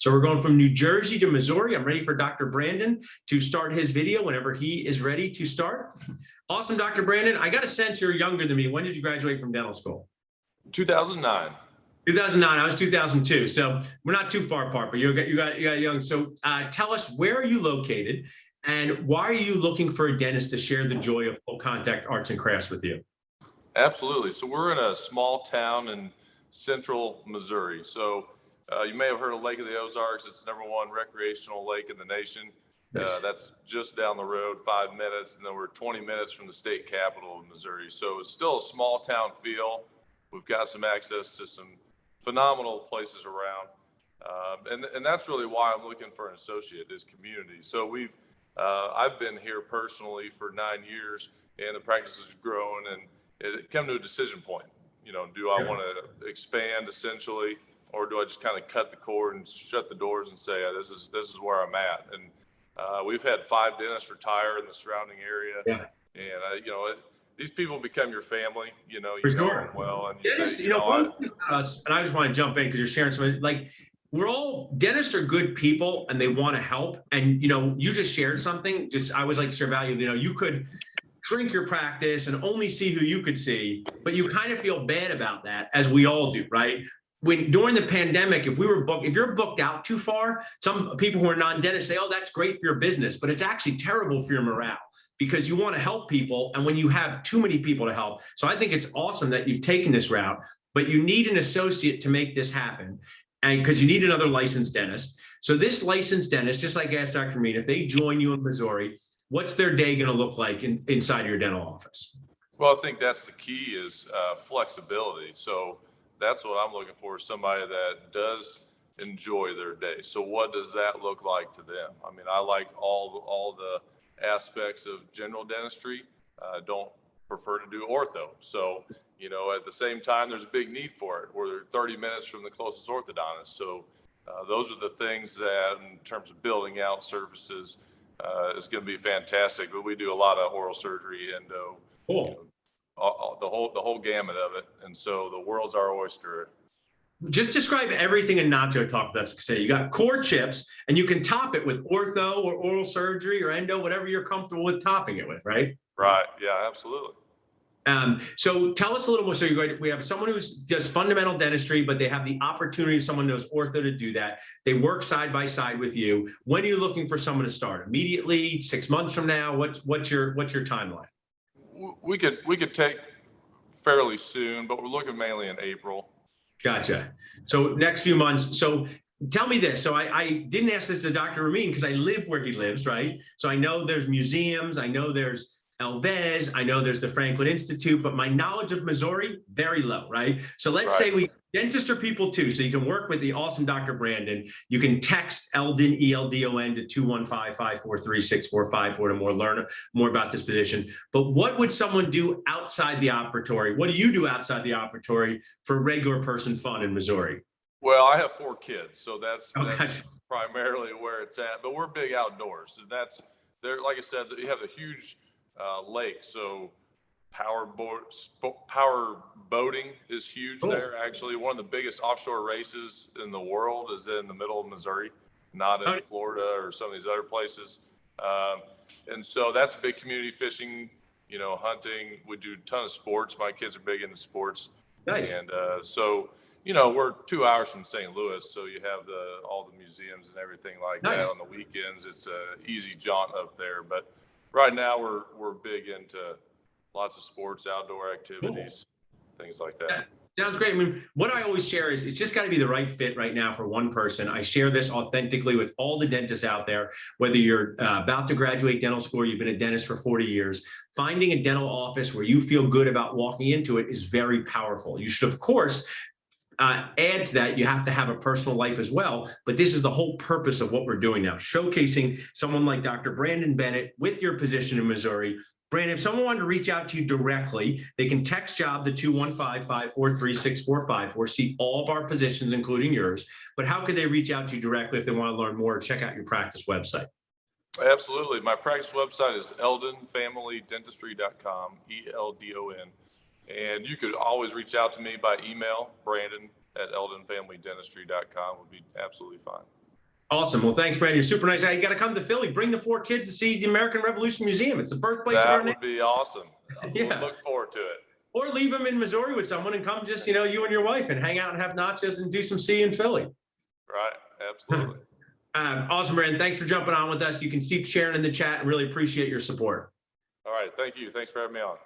So we're going from New Jersey to Missouri. I'm ready for Dr. Brandon to start his video whenever he is ready to start. Awesome, Dr. Brandon. I got a sense you're younger than me. When did you graduate from dental school? 2009. 2009. I was 2002. So we're not too far apart, but you got young. So tell us, where are you located, and why are you looking for a dentist to share the joy of full contact arts and crafts with you? Absolutely. So we're in a small town in central Missouri. So you may have heard of Lake of the Ozarks. It's the #1 recreational lake in the nation. Nice. That's just down the road, 5 minutes, and then we're 20 minutes from the state capital of Missouri. So it's still a small town feel. We've got some access to some phenomenal places around. And that's really why I'm looking for an associate, is community. So I've been here personally for 9 years, and the practice has grown, and it came to a decision point. Do I want to expand essentially, or do I just kind of cut the cord and shut the doors and say, this is where I'm at? And we've had 5 dentists retire in the surrounding area. Yeah. And these people become your family. You For know sure. them well, and you say, one thing about us, and I just want to jump in because you're sharing some, like, dentists are good people and they want to help. And, you just shared something, I always like to share value. You could shrink your practice and only see who you could see, but you kind of feel bad about that, as we all do, right? During the pandemic, if you're booked out too far, some people who are non-dentists say, oh, that's great for your business, but it's actually terrible for your morale, because you want to help people. And when you have too many people to help, so I think it's awesome that you've taken this route, but you need an associate to make this happen. And because you need another licensed dentist. So this licensed dentist, just like I asked Dr. Mead, if they join you in Missouri, what's their day going to look like inside your dental office? Well, I think that's the key, is flexibility. So that's what I'm looking for, somebody that does enjoy their day. So what does that look like to them? I mean, I like all the aspects of general dentistry. Don't prefer to do ortho. So, at the same time, there's a big need for it. We're 30 minutes from the closest orthodontist. So those are the things that, in terms of building out services, is going to be fantastic. But we do a lot of oral surgery, endo, Cool. The whole gamut of it. And so the world's our oyster. Just describe everything in Nacho talk. That's say you got core chips, and you can top it with ortho or oral surgery or endo, whatever you're comfortable with topping it with, right? Right. Yeah, absolutely. So tell us a little more. So we have someone who's does fundamental dentistry, but they have the opportunity, if someone knows ortho, to do that. They work side by side with you. When are you looking for someone to start? Immediately? 6 months from now? What's your timeline? We could take fairly soon, but we're looking mainly in April. Gotcha. So next few months. So tell me this. So I didn't ask this to Dr. Ramin because I live where he lives, right? So I know there's museums. I know there's Elvez. I know there's the Franklin Institute, but my knowledge of Missouri, very low, right? So let's say dentists are people too. So you can work with the awesome Dr. Brandon. You can text Eldon, Eldon, to 215-543-6454 to learn more about this position. But what would someone do outside the operatory? What do you do outside the operatory for regular person fun in Missouri? Well, I have 4 kids, so that's primarily where it's at. But we're big outdoors. So that's there. Like I said, you have a huge lake, so power boating is huge. Cool. There. Actually, one of the biggest offshore races in the world is in the middle of Missouri, not in Florida or some of these other places. And so that's big community fishing, hunting. We do a ton of sports. My kids are big into sports. Nice. And so we're 2 hours from St. Louis, so you have all the museums and everything like that. On the weekends, it's an easy jaunt up there. But right now, we're big into lots of sports, outdoor activities, things like that. Sounds great. I mean, what I always share is it's just got to be the right fit right now for one person. I share this authentically with all the dentists out there, whether you're about to graduate dental school or you've been a dentist for 40 years. Finding a dental office where you feel good about walking into it is very powerful. You should, of course, add to that, you have to have a personal life as well. But this is the whole purpose of what we're doing now, showcasing someone like Dr. Brandon Bennett with your position in Missouri. Brandon, if someone wanted to reach out to you directly, they can text job to 215-543-6454, see all of our positions, including yours. But how could they reach out to you directly if they want to learn more or check out your practice website? Absolutely. My practice website is eldonfamilydentistry.com, ELDON. And you could always reach out to me by email, Brandon@eldonfamilydentistry.com would be absolutely fine. Awesome. Well, thanks, Brandon. You're super nice. You got to come to Philly. Bring the 4 kids to see the American Revolution Museum. It's the birthplace of our That would be awesome. Yeah. Look forward to it. Or leave them in Missouri with someone and come just, you and your wife and hang out and have nachos and do some seeing in Philly. Right. Absolutely. Awesome, Brandon. Thanks for jumping on with us. You can keep sharing in the chat and really appreciate your support. All right. Thank you. Thanks for having me on.